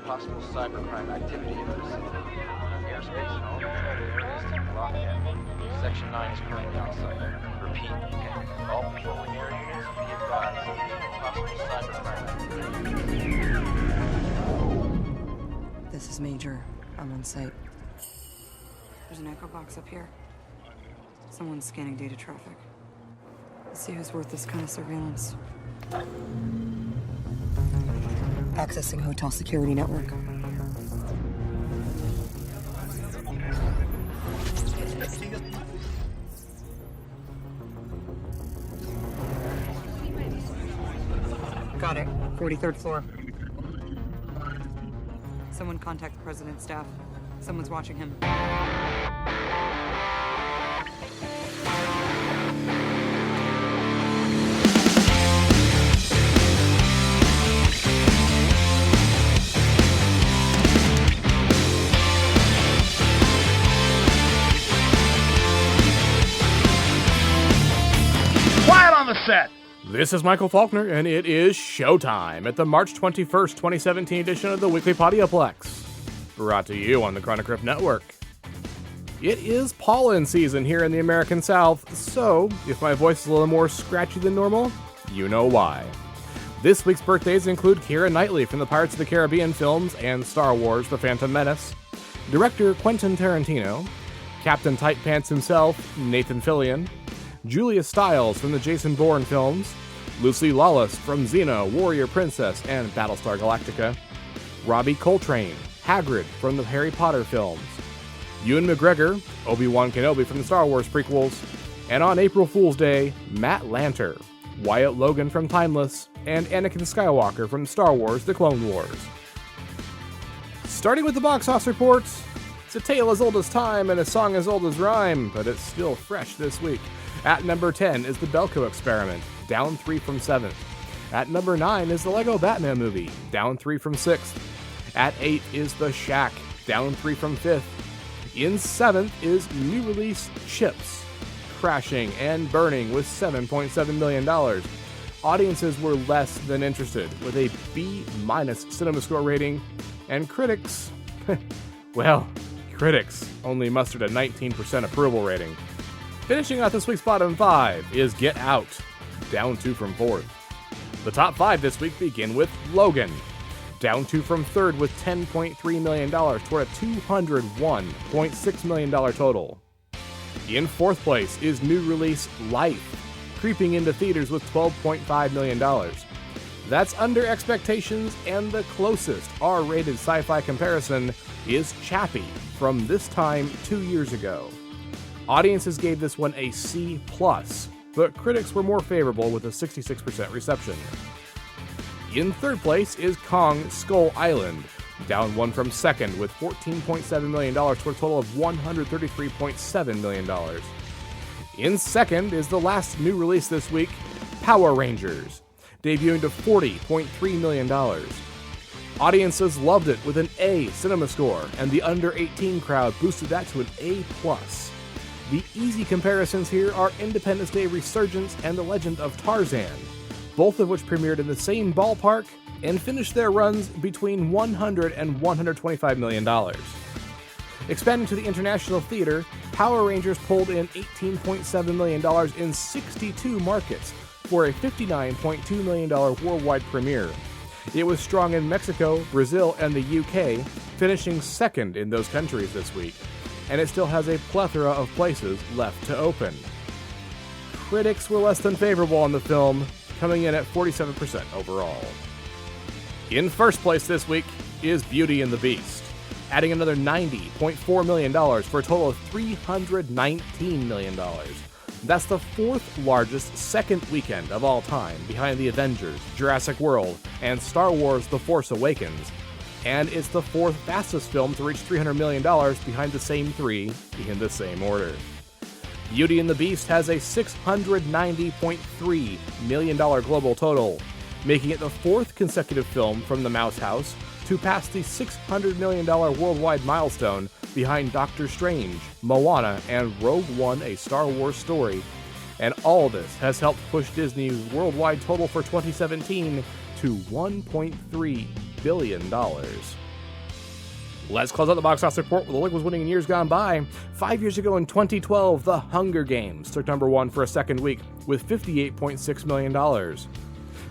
possible cybercrime activity in the vicinity. Airspace and all controlled areas to be blocked in. Section 9 is currently on site. Repeat, all patrolling area units be advised. Possible cybercrime activity. This is Major. I'm on site. There's an echo box up here. Someone's scanning data traffic. Let's see who's worth this kind of surveillance. Accessing hotel security network. Got it. 43rd floor. Someone contact the president's staff. Someone's watching him. Quiet on the set! This is Michael Faulkner, and it is showtime at the March 21st, 2017 edition of the Weekly Podioplex, brought to you on the Chronic Riff Network. It is pollen season here in the American South, so if my voice is a little more scratchy than normal, you know why. This week's birthdays include Keira Knightley from the Pirates of the Caribbean films and Star Wars: The Phantom Menace, director Quentin Tarantino, Captain Tight Pants himself, Nathan Fillion, Julia Stiles from the Jason Bourne films, Lucy Lawless from Xena, Warrior Princess, and Battlestar Galactica, Robbie Coltrane, Hagrid from the Harry Potter films, Ewan McGregor, Obi-Wan Kenobi from the Star Wars prequels, and on April Fool's Day, Matt Lanter, Wyatt Logan from Timeless, and Anakin Skywalker from Star Wars: The Clone Wars. Starting with the box office reports, it's a tale as old as time and a song as old as rhyme, but it's still fresh this week. At number 10 is The Belko Experiment, down 3 from 7th. At number 9 is the Lego Batman Movie, down 3 from 6th. At 8 is The Shack, down 3 from 5th. In 7th is new release Chips, crashing and burning with $7.7 million. Audiences were less than interested, with a B- cinema score rating, and critics, well, critics only mustered a 19% approval rating. Finishing out this week's bottom 5 is Get Out, down 2 from 4th. The top 5 this week begin with Logan, down 2 from 3rd with $10.3 million toward a $201.6 million total. In 4th place is new release Life, creeping into theaters with $12.5 million. That's under expectations, and the closest R-rated sci-fi comparison is Chappie from this time 2 years ago. Audiences gave this one a C+, but critics were more favorable with a 66% reception. In 3rd place is Kong Skull Island, down 1 from 2nd with $14.7 million toward a total of $133.7 million. In 2nd is the last new release this week, Power Rangers, debuting to $40.3 million. Audiences loved it with an A cinema score, and the under 18 crowd boosted that to an A+. The easy comparisons here are Independence Day Resurgence and The Legend of Tarzan, both of which premiered in the same ballpark and finished their runs between $100 and $125 million. Expanding to the international theater, Power Rangers pulled in $18.7 million in 62 markets for a $59.2 million worldwide premiere. It was strong in Mexico, Brazil, and the UK, finishing 2nd in those countries this week, and it still has a plethora of places left to open. Critics were less than favorable on the film, coming in at 47% overall. In 1st place this week is Beauty and the Beast, adding another $90.4 million for a total of $319 million. That's the 4th largest second weekend of all time, behind The Avengers, Jurassic World, and Star Wars: The Force Awakens, and it's the 4th fastest film to reach $300 million behind the same 3 in the same order. Beauty and the Beast has a $690.3 million global total, making it the 4th consecutive film from the Mouse House to pass the $600 million worldwide milestone behind Doctor Strange, Moana, and Rogue One: A Star Wars Story. And all this has helped push Disney's worldwide total for 2017 to $1.3 billion. Let's close out the box office report with what was winning in years gone by. 5 years ago in 2012, The Hunger Games took number 1 for a second week with $58.6 million.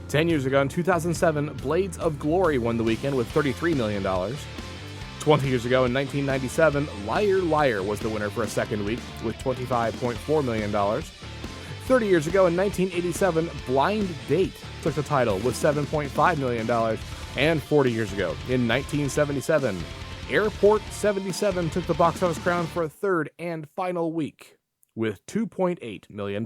10 years ago in 2007, Blades of Glory won the weekend with $33 million. 20 years ago in 1997, Liar Liar was the winner for a second week with $25.4 million. 30 years ago in 1987, Blind Date took the title with $7.5 million. And 40 years ago in 1977, Airport 77 took the box office crown for a third and final week with $2.8 million.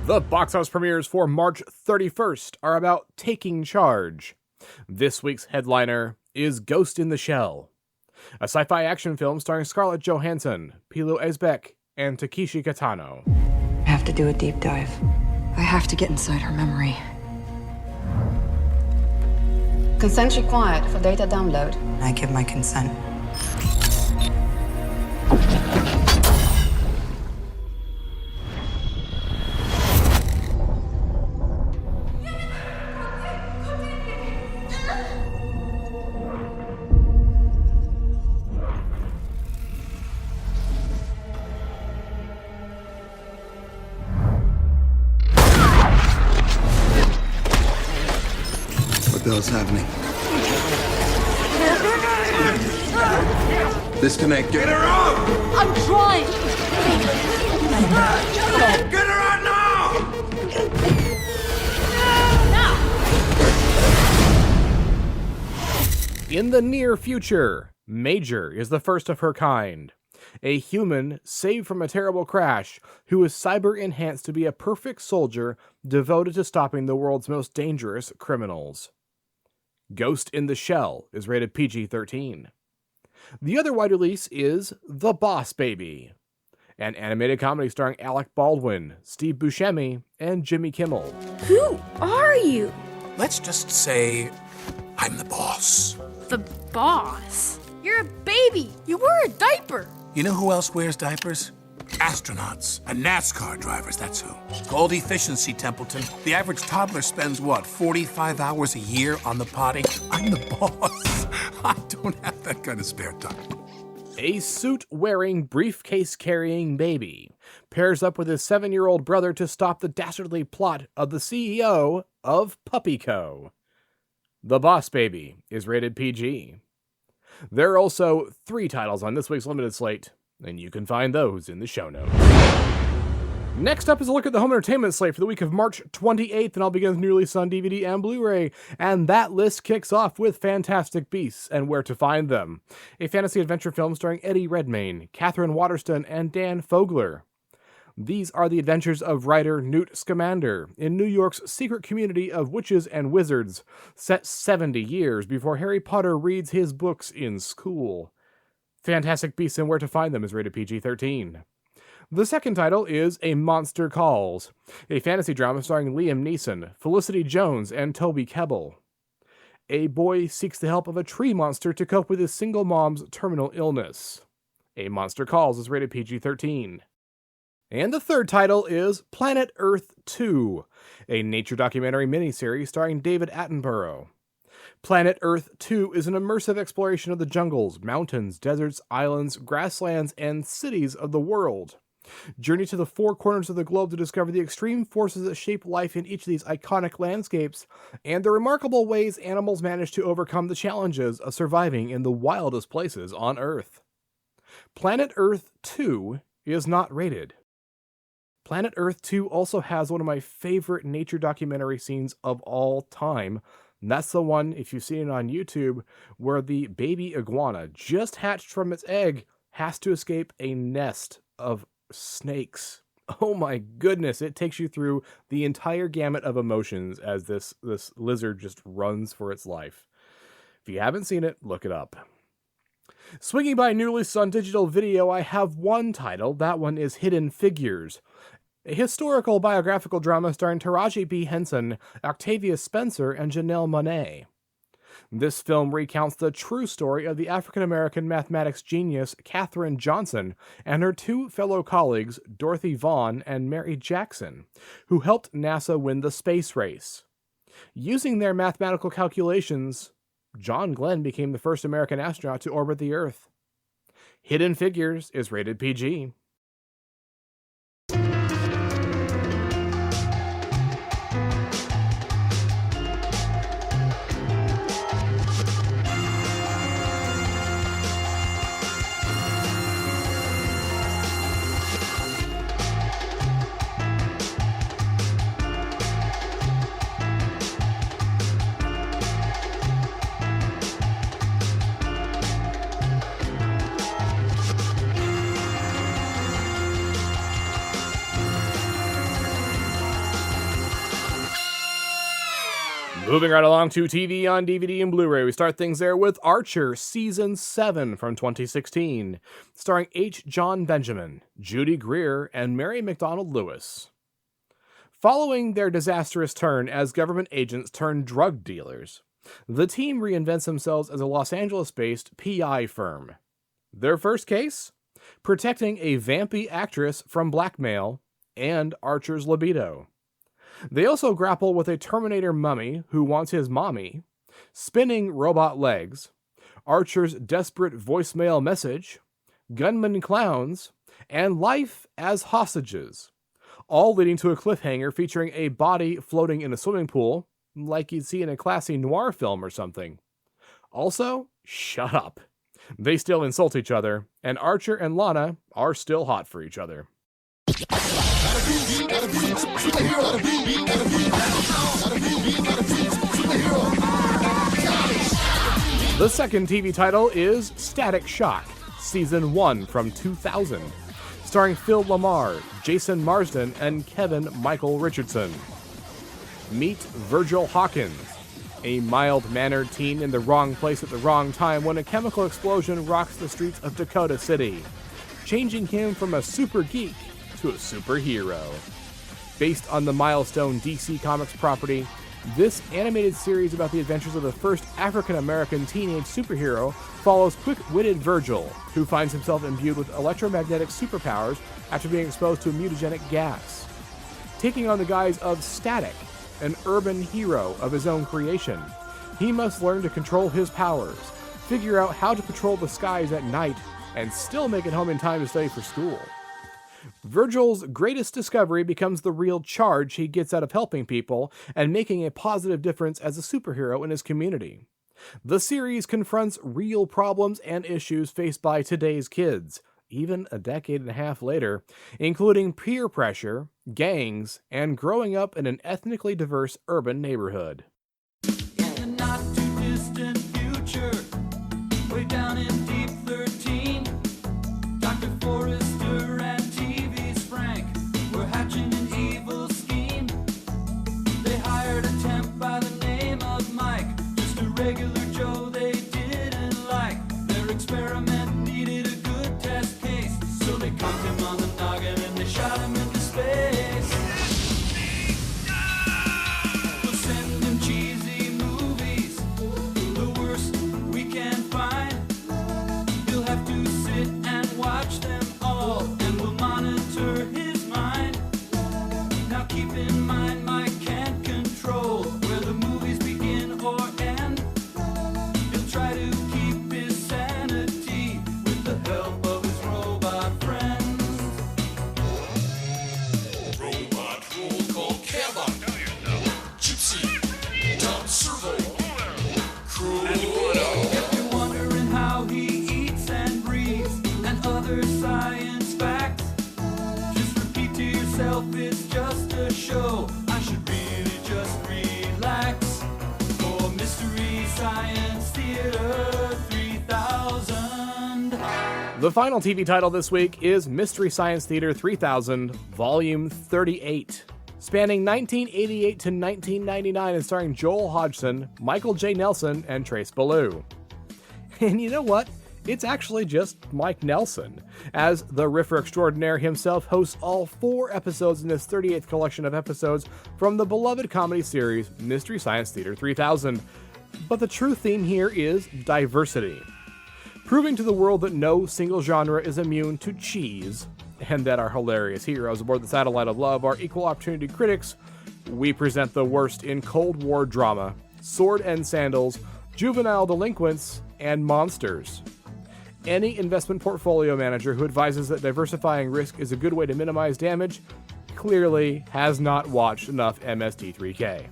The box office premieres for March 31st are about taking charge. This week's headliner is Ghost in the Shell, a sci-fi action film starring Scarlett Johansson, Pilo Asbæk, and Takeshi Kitano. I have to do a deep dive. I have to get inside her memory. Consent required for data download. I give my consent. What the hell's happening? Disconnect. Get her out! I'm trying! Get her out now! In the near future, Major is the first of her kind. A human saved from a terrible crash who is cyber-enhanced to be a perfect soldier devoted to stopping the world's most dangerous criminals. Ghost in the Shell is rated PG-13. The other wide release is The Boss Baby, an animated comedy starring Alec Baldwin, Steve Buscemi, and Jimmy Kimmel. Who are you? Let's just say I'm the boss. The boss? You're a baby. You wear a diaper. You know who else wears diapers? Astronauts and NASCAR drivers, that's who. Gold efficiency, Templeton. The average toddler spends, 45 hours a year on the potty? I'm the boss. I don't have that kind of spare time. A suit-wearing, briefcase-carrying baby pairs up with his 7-year-old brother to stop the dastardly plot of the CEO of Puppy Co. The Boss Baby is rated PG. There are also 3 titles on this week's limited slate, and you can find those in the show notes. Next up is a look at the home entertainment slate for the week of March 28th, and I'll begin with new release on DVD and Blu-ray. And that list kicks off with Fantastic Beasts and Where to Find Them, a fantasy adventure film starring Eddie Redmayne, Catherine Waterston, and Dan Fogler. These are the adventures of writer Newt Scamander in New York's secret community of witches and wizards, set 70 years before Harry Potter reads his books in school. Fantastic Beasts and Where to Find Them is rated PG-13. The second title is A Monster Calls, a fantasy drama starring Liam Neeson, Felicity Jones, and Toby Kebbell. A boy seeks the help of a tree monster to cope with his single mom's terminal illness. A Monster Calls is rated PG-13. And the third title is Planet Earth 2, a nature documentary miniseries starring David Attenborough. Planet Earth 2 is an immersive exploration of the jungles, mountains, deserts, islands, grasslands, and cities of the world. Journey to the 4 corners of the globe to discover the extreme forces that shape life in each of these iconic landscapes, and the remarkable ways animals manage to overcome the challenges of surviving in the wildest places on Earth. Planet Earth 2 is not rated. Planet Earth 2 also has one of my favorite nature documentary scenes of all time. And that's the one, if you've seen it on YouTube, where the baby iguana, just hatched from its egg, has to escape a nest of snakes. Oh my goodness, it takes you through the entire gamut of emotions as this lizard just runs for its life. If you haven't seen it, look it up. Swinging by new release on digital video, I have one title. That one is Hidden Figures, a historical biographical drama starring Taraji P. Henson, Octavia Spencer, and Janelle Monáe. This film recounts the true story of the African-American mathematics genius Katherine Johnson and her 2 fellow colleagues, Dorothy Vaughan and Mary Jackson, who helped NASA win the space race. Using their mathematical calculations, John Glenn became the first American astronaut to orbit the Earth. Hidden Figures is rated PG. Moving right along to TV on DVD and Blu-ray, we start things there with Archer Season 7 from 2016, starring H. John Benjamin, Judy Greer, and Mary McDonnell Lewis. Following their disastrous turn as government agents turned drug dealers, the team reinvents themselves as a Los Angeles-based PI firm. Their first case? Protecting a vampy actress from blackmail and Archer's libido. They also grapple with a Terminator mummy who wants his mommy, spinning robot legs, Archer's desperate voicemail message, gunman clowns, and life as hostages, all leading to a cliffhanger featuring a body floating in a swimming pool, like you'd see in a classy noir film or something. Also, shut up. They still insult each other, and Archer and Lana are still hot for each other. The second TV title is Static Shock, Season 1 from 2000, starring Phil LaMarr, Jason Marsden, and Kevin Michael Richardson. Meet Virgil Hawkins, a mild-mannered teen in the wrong place at the wrong time when a chemical explosion rocks the streets of Dakota City, changing him from a super geek to a superhero. Based on the milestone DC Comics property, this animated series about the adventures of the first African-American teenage superhero follows quick-witted Virgil, who finds himself imbued with electromagnetic superpowers after being exposed to a mutagenic gas. Taking on the guise of Static, an urban hero of his own creation, he must learn to control his powers, figure out how to patrol the skies at night, and still make it home in time to study for school. Virgil's greatest discovery becomes the real charge he gets out of helping people and making a positive difference as a superhero in his community. The series confronts real problems and issues faced by today's kids, even a decade and a half later, including peer pressure, gangs, and growing up in an ethnically diverse urban neighborhood. In the not-too-distant future, way down in Deep 13, Dr. Forrester and TV's Frank were hatching an evil scheme. They hired a temp by the name of Mike, just a regular Joe they didn't like. Their experiment needed a good test case, so they conked him on the noggin and they shot him into space. We'll send him cheesy movies, the worst we can find. He'll have to sit and watch them all, and we'll monitor his mind. Now keep in mind, Mike can't control where the movies begin or end. He'll try to keep his sanity with the help of his robot friends. Robot roll call Kevin, Gypsy, Tom Servo, Crew. If you're wondering how he eats and breathes and other science facts, just repeat to yourself, it's just a show. I should really just relax. For Mystery Science Theater 3000. The final TV title this week is Mystery Science Theater 3000, Volume 38. Spanning 1988 to 1999 and starring Joel Hodgson, Michael J. Nelson, and Trace Ballou. And you know what? It's actually just Mike Nelson, as the Riffer Extraordinaire himself hosts all 4 episodes in this 38th collection of episodes from the beloved comedy series Mystery Science Theater 3000. But the true theme here is diversity. Proving to the world that no single genre is immune to cheese, and that our hilarious heroes aboard the Satellite of Love are equal opportunity critics, we present the worst in Cold War drama, sword and sandals, juvenile delinquents, and monsters. Any investment portfolio manager who advises that diversifying risk is a good way to minimize damage clearly has not watched enough MST3K.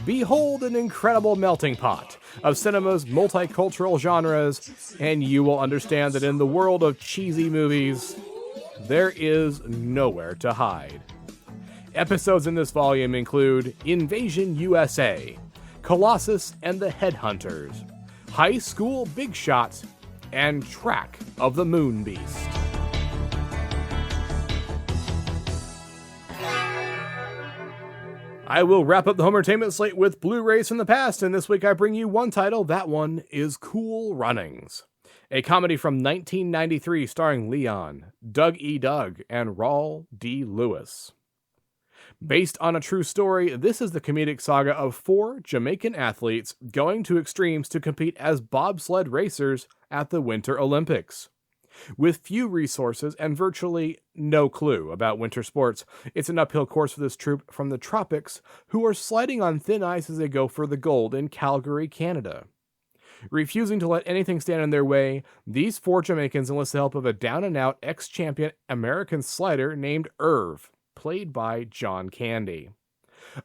Behold an incredible melting pot of cinema's multicultural genres, and you will understand that in the world of cheesy movies, there is nowhere to hide. Episodes in this volume include Invasion USA, Colossus and the Headhunters, High School Big Shot, and Track of the Moon Beast. I will wrap up the Homertainment slate with Blu-rays from the past, and this week I bring you one title. That one is Cool Runnings, a comedy from 1993 starring Leon, Doug E. Doug, and Raul D. Lewis. Based on a true story, this is the comedic saga of 4 Jamaican athletes going to extremes to compete as bobsled racers at the Winter Olympics. With few resources and virtually no clue about winter sports, it's an uphill course for this troupe from the tropics who are sliding on thin ice as they go for the gold in Calgary, Canada. Refusing to let anything stand in their way, these 4 Jamaicans enlist the help of a down-and-out ex-champion American slider named Irv, played by John Candy.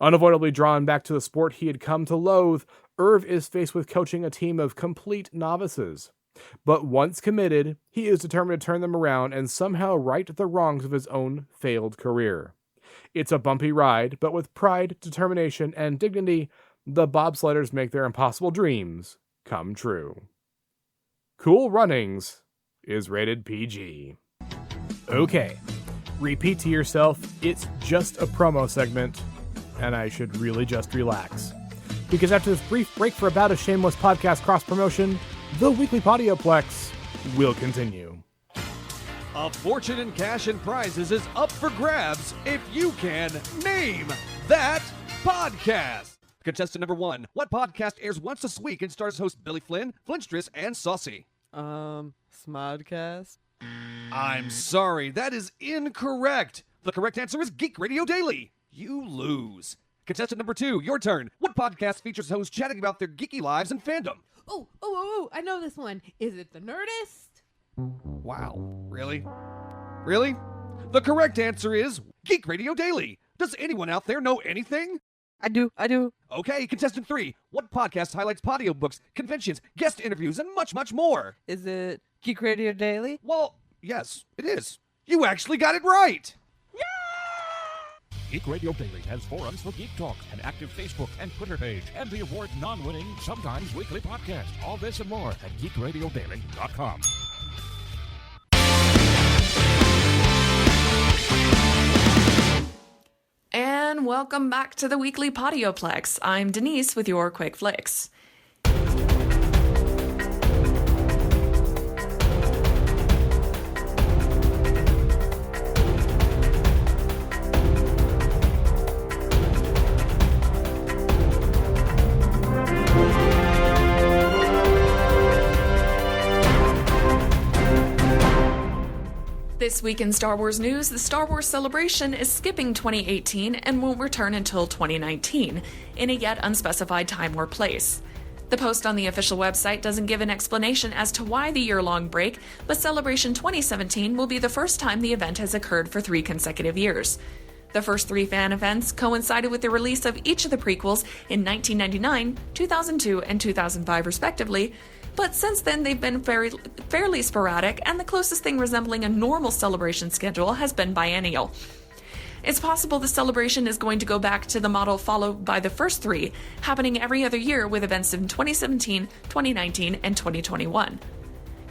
Unavoidably drawn back to the sport he had come to loathe, Irv is faced with coaching a team of complete novices. But once committed, he is determined to turn them around and somehow right the wrongs of his own failed career. It's a bumpy ride, but with pride, determination, and dignity, the bobsledders make their impossible dreams come true. Cool Runnings is rated PG. Okay, repeat to yourself, it's just a promo segment, and I should really just relax. Because after this brief break for about a shameless podcast cross-promotion, the Weekly Podioplex will continue. A fortune in cash and prizes is up for grabs if you can name that podcast. Contestant number 1. What podcast airs once this week and stars hosts Billy Flynn, Flinstress, and Saucy? Smodcast? I'm sorry, that is incorrect. The correct answer is Geek Radio Daily. You lose. Contestant number 2, your turn. What podcast features hosts chatting about their geeky lives and fandom? Oh, I know this one. Is it The Nerdist? Wow, really? Really? The correct answer is Geek Radio Daily. Does anyone out there know anything? I do. Okay, contestant 3. What podcast highlights audiobooks, conventions, guest interviews, and much, much more? Is it Geek Radio Daily? Well, yes, it is. You actually got it right! Geek Radio Daily has forums for Geek Talk, an active Facebook and Twitter page, and the award non-winning, sometimes weekly podcast. All this and more at geekradiodaily.com. And welcome back to the Weekly Podioplex. I'm Denise with your Quick Flicks. This week in Star Wars news, the Star Wars Celebration is skipping 2018 and won't return until 2019, in a yet unspecified time or place. The post on the official website doesn't give an explanation as to why the year-long break, but Celebration 2017 will be the first time the event has occurred for 3 consecutive years. The first 3 fan events coincided with the release of each of the prequels in 1999, 2002, and 2005 respectively, but since then they've been fairly sporadic, and the closest thing resembling a normal celebration schedule has been biennial. It's possible the celebration is going to go back to the model followed by the first 3, happening every other year with events in 2017, 2019, and 2021.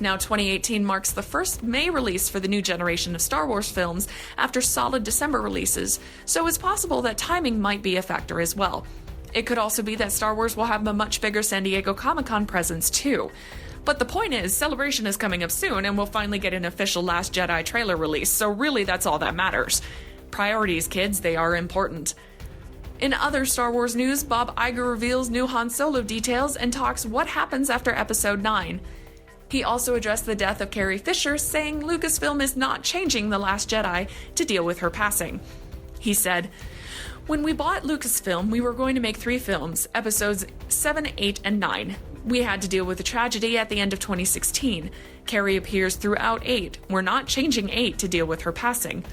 Now 2018 marks the first May release for the new generation of Star Wars films after solid December releases, so it's possible that timing might be a factor as well. It could also be that Star Wars will have a much bigger San Diego Comic-Con presence too. But the point is, Celebration is coming up soon and we'll finally get an official Last Jedi trailer release, so really that's all that matters. Priorities, kids, they are important. In other Star Wars news, Bob Iger reveals new Han Solo details and talks what happens after Episode 9. He also addressed the death of Carrie Fisher, saying Lucasfilm is not changing The Last Jedi to deal with her passing. He said, When we bought Lucasfilm, we were going to make 3 films, episodes 7, 8, and 9. We had to deal with a tragedy at the end of 2016. Carrie appears throughout 8. We're not changing 8 to deal with her passing.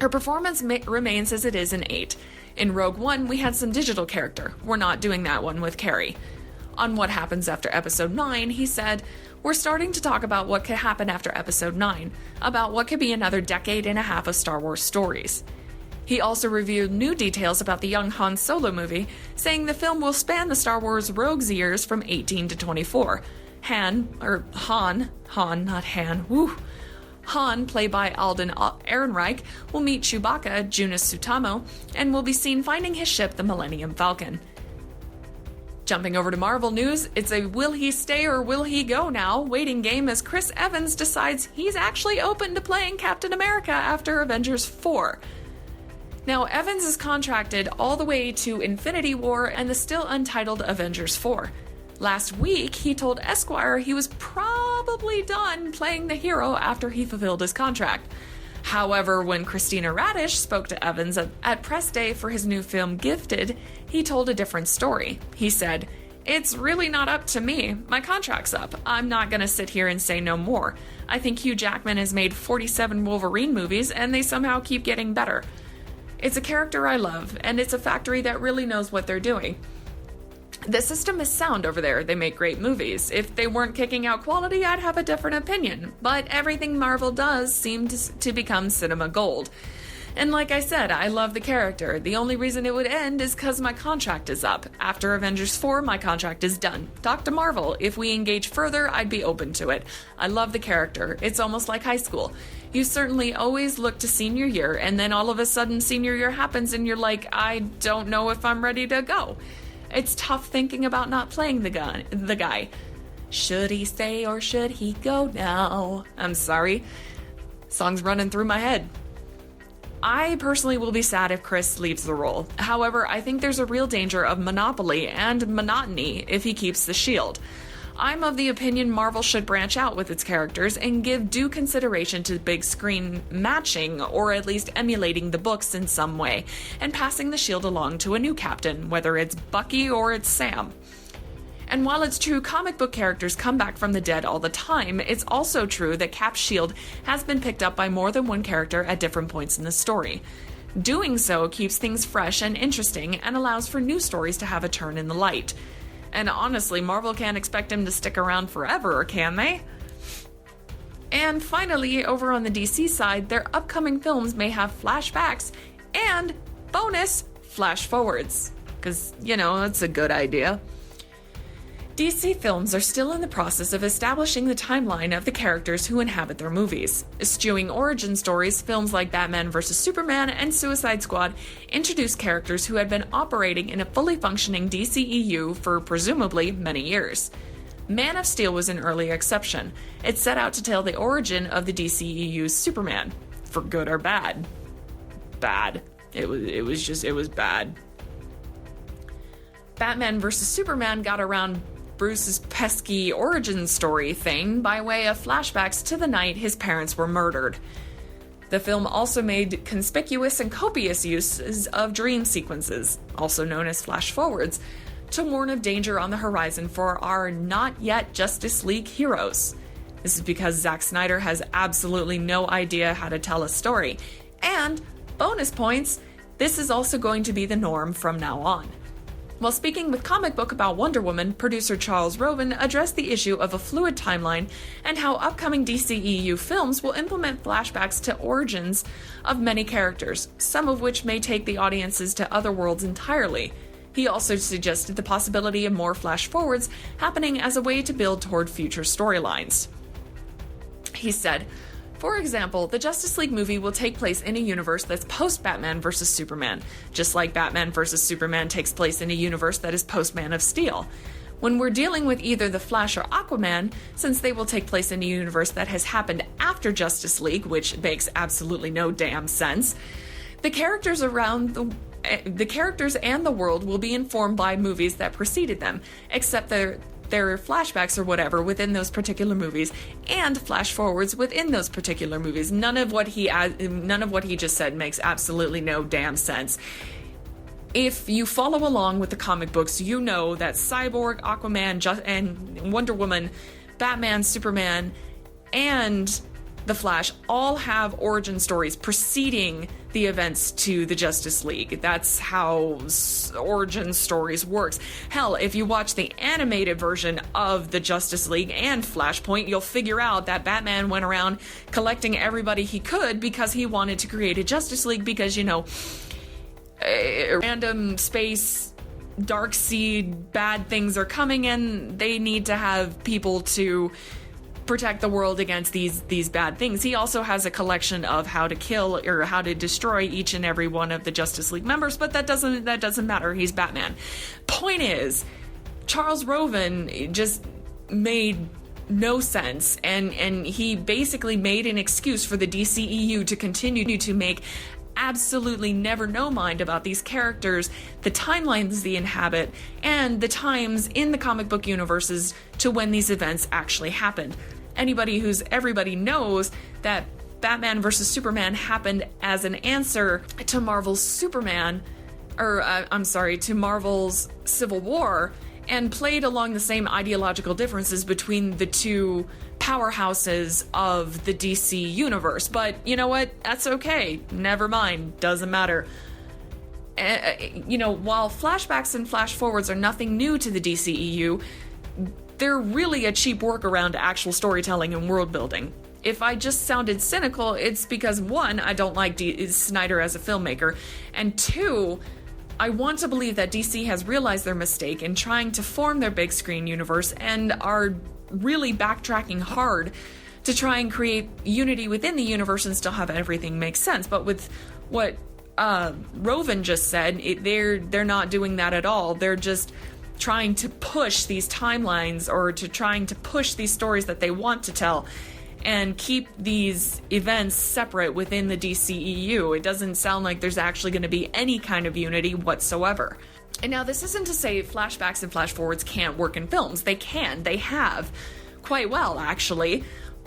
Her performance remains as it is in 8. In Rogue One, we had some digital character. We're not doing that one with Carrie. On What Happens After Episode 9, he said, "We're starting to talk about what could happen after Episode 9, about what could be another decade and a half of Star Wars stories." He also revealed new details about the young Han Solo movie, saying the film will span the Star Wars rogue's years from 18 to 24. Han, not Han, woo. Han, played by Alden Ehrenreich, will meet Chewbacca, Junus Sutamo, and will be seen finding his ship, the Millennium Falcon. Jumping over to Marvel news, it's a will he stay or will he go now waiting game as Chris Evans decides he's actually open to playing Captain America after Avengers 4. Now, Evans is contracted all the way to Infinity War and the still untitled Avengers 4. Last week, he told Esquire he was probably done playing the hero after he fulfilled his contract. However, when Christina Radish spoke to Evans at press day for his new film Gifted, he told a different story. He said, "It's really not up to me. My contract's up. I'm not going to sit here and say no more. I think Hugh Jackman has made 47 Wolverine movies and they somehow keep getting better. It's a character I love, and it's a factory that really knows what they're doing. The system is sound over there. They make great movies. If they weren't kicking out quality, I'd have a different opinion. But everything Marvel does seems to become cinema gold. And like I said, I love the character. The only reason it would end is because my contract is up. After Avengers 4, my contract is done. Talk to Marvel. If we engage further, I'd be open to it. I love the character. It's almost like high school. You certainly always look to senior year, and then all of a sudden senior year happens and you're like, I don't know if I'm ready to go. It's tough thinking about not playing the guy. Should he stay or should he go now? I'm sorry. Song's running through my head. I personally will be sad if Chris leaves the role. However, I think there's a real danger of monopoly and monotony if he keeps the shield. I'm of the opinion Marvel should branch out with its characters and give due consideration to big screen matching, or at least emulating the books in some way, and passing the shield along to a new captain, whether it's Bucky or it's Sam. And while it's true comic book characters come back from the dead all the time, it's also true that Cap's shield has been picked up by more than one character at different points in the story. Doing so keeps things fresh and interesting and allows for new stories to have a turn in the light. And honestly, Marvel can't expect him to stick around forever, can they? And finally, over on the DC side, their upcoming films may have flashbacks and bonus flash forwards. Because, it's a good idea. DC films are still in the process of establishing the timeline of the characters who inhabit their movies. Eschewing origin stories, films like Batman vs. Superman and Suicide Squad introduce characters who had been operating in a fully functioning DCEU for presumably many years. Man of Steel was an early exception. It set out to tell the origin of the DCEU's Superman. For good or bad. Bad. It was bad. Batman vs. Superman got around Bruce's pesky origin story thing by way of flashbacks to the night his parents were murdered. The film also made conspicuous and copious uses of dream sequences, also known as flash forwards, to warn of danger on the horizon for our not yet Justice League heroes. This is because Zack Snyder has absolutely no idea how to tell a story. And, bonus points, this is also going to be the norm from now on. While speaking with Comic Book about Wonder Woman, producer Charles Roven addressed the issue of a fluid timeline and how upcoming DCEU films will implement flashbacks to origins of many characters, some of which may take the audiences to other worlds entirely. He also suggested the possibility of more flash forwards happening as a way to build toward future storylines. He said, for example, the Justice League movie will take place in a universe that's post-Batman vs. Superman, just like Batman vs. Superman takes place in a universe that is post-Man of Steel. When we're dealing with either The Flash or Aquaman, since they will take place in a universe that has happened after Justice League, which makes absolutely no damn sense, the characters and the world will be informed by movies that preceded them, except their flashbacks or whatever within those particular movies, and flash forwards within those particular movies. None of what he just said makes absolutely no damn sense. If you follow along with the comic books, you know that Cyborg, Aquaman, and Wonder Woman, Batman, Superman, and The Flash all have origin stories preceding the events to the Justice League. That's how origin stories works. Hell, if you watch the animated version of the Justice League and Flashpoint, you'll figure out that Batman went around collecting everybody he could because he wanted to create a Justice League because, random space, dark seed, bad things are coming and they need to have people to protect the world against these bad things. He also has a collection of how to kill or how to destroy each and every one of the Justice League members, but that doesn't matter. He's Batman. Point is, Charles Roven just made no sense, and he basically made an excuse for the DCEU to continue to make absolutely never no mind about these characters, the timelines they inhabit, and the times in the comic book universes to when these events actually happened. Everybody knows that Batman vs. Superman happened as an answer to Marvel's to Marvel's Civil War, and played along the same ideological differences between the two powerhouses of the DC universe. But you know what? That's okay. Never mind. Doesn't matter. While flashbacks and flash forwards are nothing new to the DCEU, they're really a cheap workaround to actual storytelling and world building. If I just sounded cynical, it's because 1, I don't like Snyder as a filmmaker, and 2, I want to believe that DC has realized their mistake in trying to form their big screen universe and are really backtracking hard to try and create unity within the universe and still have everything make sense. But with what Roven just said, they're not doing that at all. They're just trying to push these timelines or trying to push these stories that they want to tell and keep these events separate within the DCEU. It doesn't sound like there's actually going to be any kind of unity whatsoever. And now this isn't to say flashbacks and flash forwards can't work in films. They can. They have quite well, actually.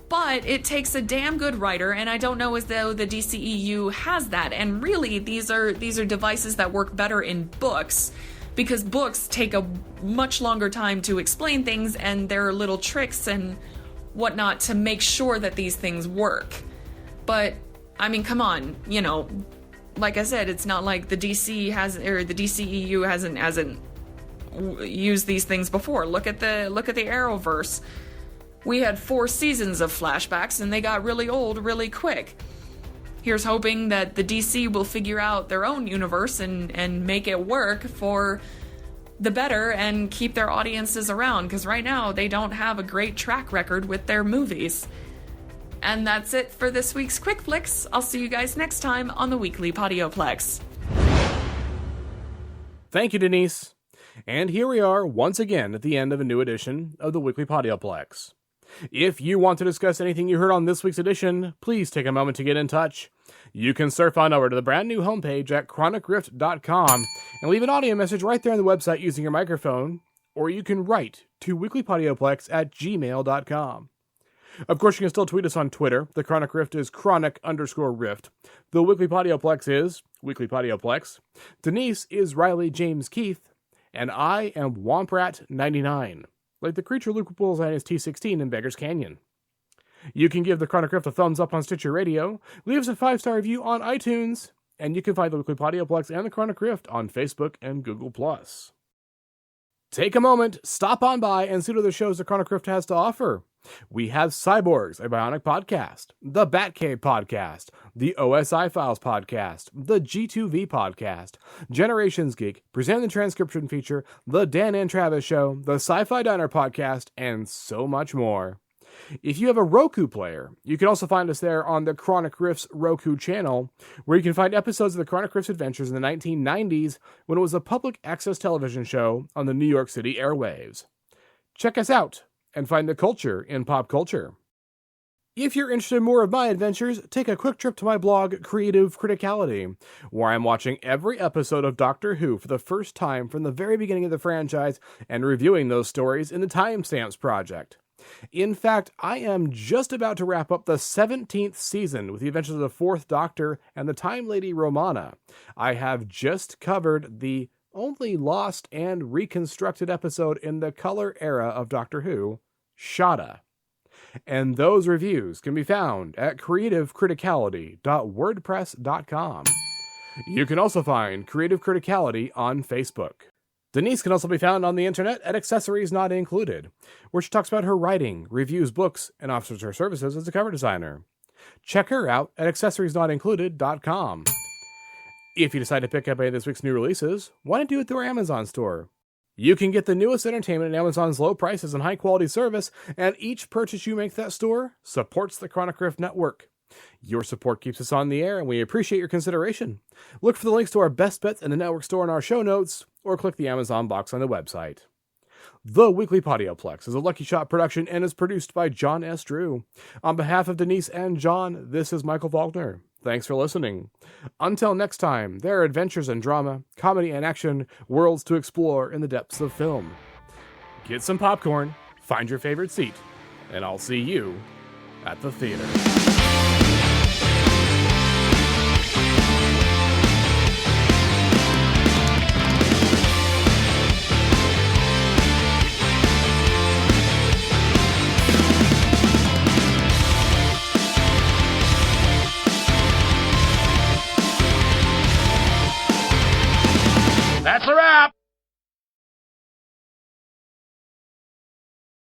But it takes a damn good writer, and I don't know as though the DCEU has that. And really, these are devices that work better in books, because books take a much longer time to explain things, and there are little tricks and whatnot to make sure that these things work. But I mean, come on, like I said, it's not like the DCEU hasn't used these things before. Look at the Arrowverse. We had 4 seasons of flashbacks, and they got really old really quick. Here's hoping that the DC will figure out their own universe and make it work for the better and keep their audiences around, because right now they don't have a great track record with their movies. And that's it for this week's Quick Flicks. I'll see you guys next time on the Weekly Podioplex. Thank you, Denise. And here we are once again at the end of a new edition of the Weekly Podioplex. If you want to discuss anything you heard on this week's edition, please take a moment to get in touch. You can surf on over to the brand new homepage at chronicrift.com and leave an audio message right there on the website using your microphone, or you can write to weeklypodioplex@gmail.com. Of course, you can still tweet us on Twitter. The Chronic Rift is chronic_rift. The Weekly Podioplex is Weekly Podioplex. Denise is Riley James Keith, and I am Womprat99, like the creature Luke Bullseye is T16 in Beggar's Canyon. You can give the Chronic Rift a thumbs up on Stitcher Radio, leave us a 5-star review on iTunes, and you can find the Weekly Podioplex and the Chronic Rift on Facebook and Google+. Take a moment, stop on by, and see what other shows the Chronic Rift has to offer. We have Cyborgs, a Bionic podcast, the Batcave podcast, the OSI Files podcast, the G2V podcast, Generations Geek, Present the Transcription feature, the Dan and Travis Show, the Sci-Fi Diner podcast, and so much more. If you have a Roku player, you can also find us there on the Chronic Rift's Roku channel, where you can find episodes of the Chronic Rift's adventures in the 1990s when it was a public access television show on the New York City airwaves. Check us out and find the culture in pop culture. If you're interested in more of my adventures, take a quick trip to my blog, Creative Criticality, where I'm watching every episode of Doctor Who for the first time from the very beginning of the franchise and reviewing those stories in the Timestamps Project. In fact, I am just about to wrap up the 17th season with the adventures of the Fourth Doctor and the Time Lady Romana. I have just covered the only lost and reconstructed episode in the color era of Doctor Who, Shada. And those reviews can be found at creativecriticality.wordpress.com. You can also find Creative Criticality on Facebook. Denise can also be found on the internet at Accessories Not Included, where she talks about her writing, reviews books, and offers her services as a cover designer. Check her out at accessoriesnotincluded.com. If you decide to pick up any of this week's new releases, why not do it through our Amazon store? You can get the newest entertainment at Amazon's low prices and high-quality service, and each purchase you make that store supports the Chronic Rift Network. Your support keeps us on the air, and we appreciate your consideration. Look for the links to our best bets in the network store in our show notes, or click the Amazon box on the website. The Weekly Podioplex is a Lucky Shot production and is produced by John S. Drew. On behalf of Denise and John, this is Michael Faulkner. Thanks for listening. Until next time, there are adventures and drama, comedy and action, worlds to explore in the depths of film. Get some popcorn, find your favorite seat, and I'll see you at the theater.